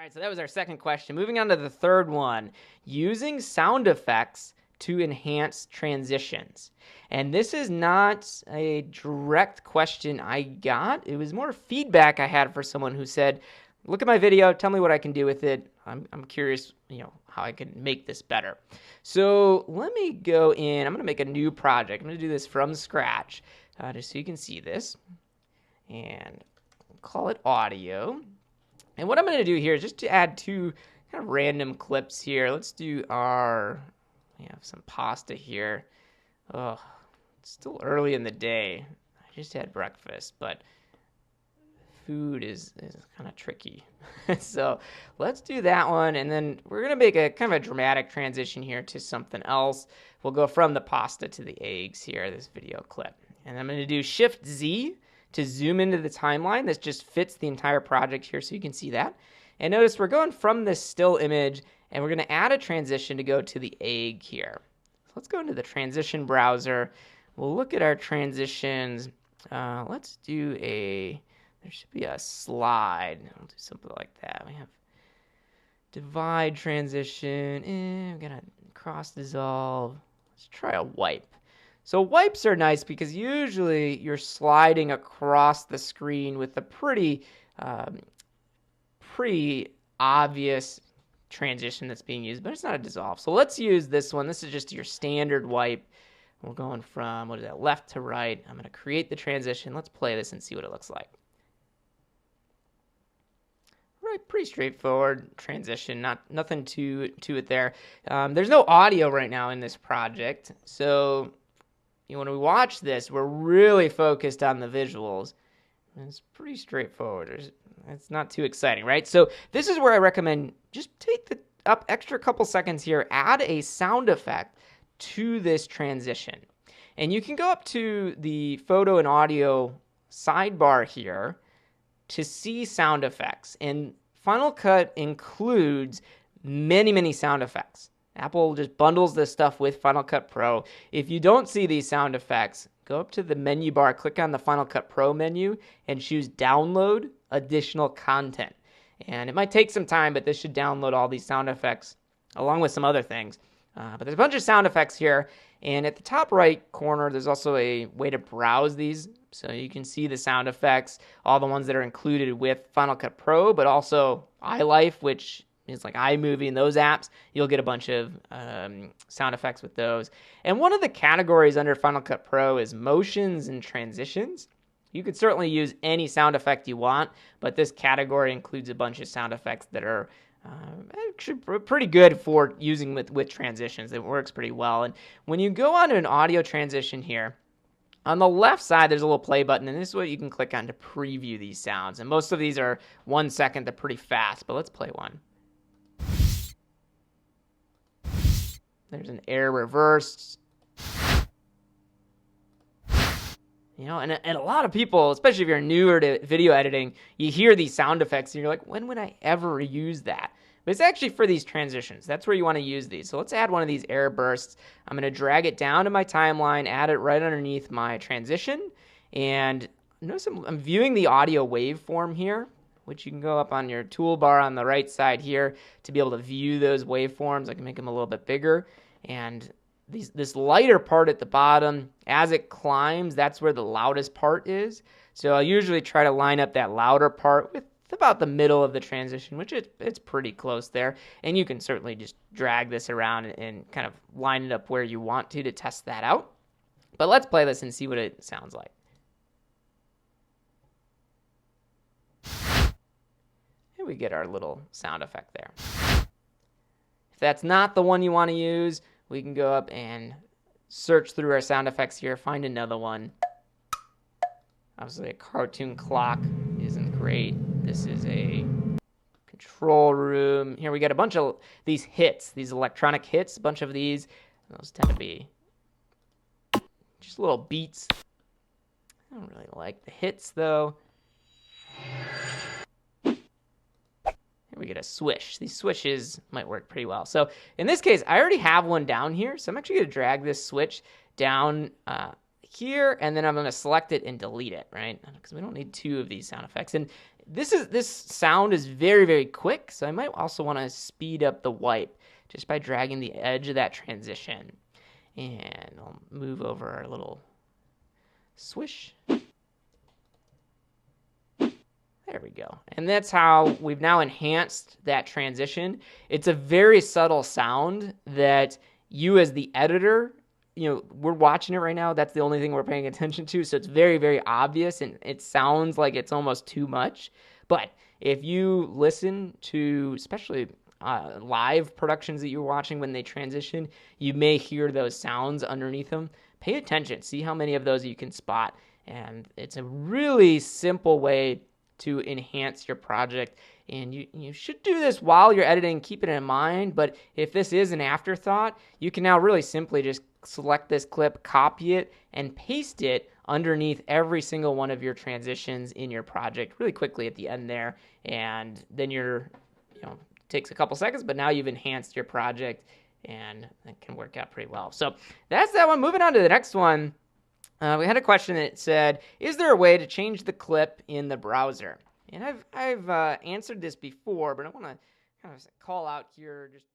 right, so that was our second question. Moving on to the third one, using sound effects to enhance transitions. And this is not a direct question I got. It was more feedback I had for someone who said, look at my video, tell me what I can do with it. I'm curious, how I can make this better. So let me go in. I'm going to make a new project. I'm going to do this from scratch, just so you can see this. And call it audio. And what I'm going to do here is just to add two kind of random clips here. Let's do we have some pasta here. Oh, it's still early in the day. I just had breakfast, but food is kind of tricky. So let's do that one. And then we're going to make a kind of a dramatic transition here to something else. We'll go from the pasta to the eggs here, this video clip. And I'm going to do Shift Z to zoom into the timeline. This just fits the entire project here so you can see that. And notice we're going from this still image and we're going to add a transition to go to the egg here. So let's go into the transition browser. We'll look at our transitions. Let's do there should be a slide. I'll do something like that. We have divide transition. We're going to cross dissolve. Let's try a wipe. So wipes are nice because usually you're sliding across the screen with a pretty obvious transition that's being used, but it's not a dissolve. So let's use this one. This is just your standard wipe. We're going from, left to right. I'm going to create the transition. Let's play this and see what it looks like. Right, pretty straightforward transition, nothing to it there. There's no audio right now in this project, so when we watch this, we're really focused on the visuals. It's pretty straightforward. It's not too exciting, right? So this is where I recommend just take the extra couple seconds here, add a sound effect to this transition. And you can go up to the photo and audio sidebar here to see sound effects. And Final Cut includes many, many sound effects. Apple just bundles this stuff with Final Cut Pro. If you don't see these sound effects, go up to the menu bar, click on the Final Cut Pro menu, and choose Download Additional Content. And it might take some time, but this should download all these sound effects along with some other things. But there's a bunch of sound effects here. And at the top right corner, there's also a way to browse these. So you can see the sound effects, all the ones that are included with Final Cut Pro, but also iLife, which is like iMovie and those apps. You'll get a bunch of sound effects with those. And one of the categories under Final Cut Pro is motions and transitions. You could certainly use any sound effect you want, but this category includes a bunch of sound effects that are actually pretty good for using with transitions. It works pretty well. And when you go on to an audio transition here, on the left side, there's a little play button, and this is what you can click on to preview these sounds. And most of these are 1 second. They're pretty fast, but let's play one. There's an air reverse. And a lot of people, especially if you're newer to video editing, you hear these sound effects, and you're like, when would I ever use that? But it's actually for these transitions. That's where you want to use these. So let's add one of these air bursts. I'm going to drag it down to my timeline, add it right underneath my transition. And notice I'm viewing the audio waveform here, which you can go up on your toolbar on the right side here to be able to view those waveforms. I can make them a little bit bigger. And this lighter part at the bottom, as it climbs, that's where the loudest part is. So I'll usually try to line up that louder part with about the middle of the transition, which it's pretty close there. And you can certainly just drag this around and kind of line it up where you want to test that out. But let's play this and see what it sounds like. And we get our little sound effect there. If that's not the one you want to use, we can go up and search through our sound effects here, find another one. Obviously, a cartoon clock isn't great. This is a control room. Here we got a bunch of these hits, these electronic hits, a bunch of these. Those tend to be just little beats. I don't really like the hits, though. Here we get a swish. These swishes might work pretty well. So in this case, I already have one down here. So I'm actually going to drag this switch down here, and then I'm going to select it and delete it, right? Because we don't need two of these sound effects. And This sound is very, very quick, so I might also want to speed up the wipe just by dragging the edge of that transition. And I'll move over our little swish. There we go. And that's how we've now enhanced that transition. It's a very subtle sound that you as the editor, we're watching it right now. That's the only thing we're paying attention to. So it's very, very obvious, and it sounds like it's almost too much. But if you listen to, especially live productions that you're watching when they transition, you may hear those sounds underneath them. Pay attention. See how many of those you can spot. And it's a really simple way to enhance your project. And you should do this while you're editing, keep it in mind. But if this is an afterthought, you can now really simply just select this clip, copy it, and paste it underneath every single one of your transitions in your project really quickly at the end there. And then takes a couple seconds, but now you've enhanced your project, and that can work out pretty well. So that's that one. Moving on to the next one. We had a question that said, is there a way to change the clip in the browser? And I've answered this before, but I want to kind of call out here just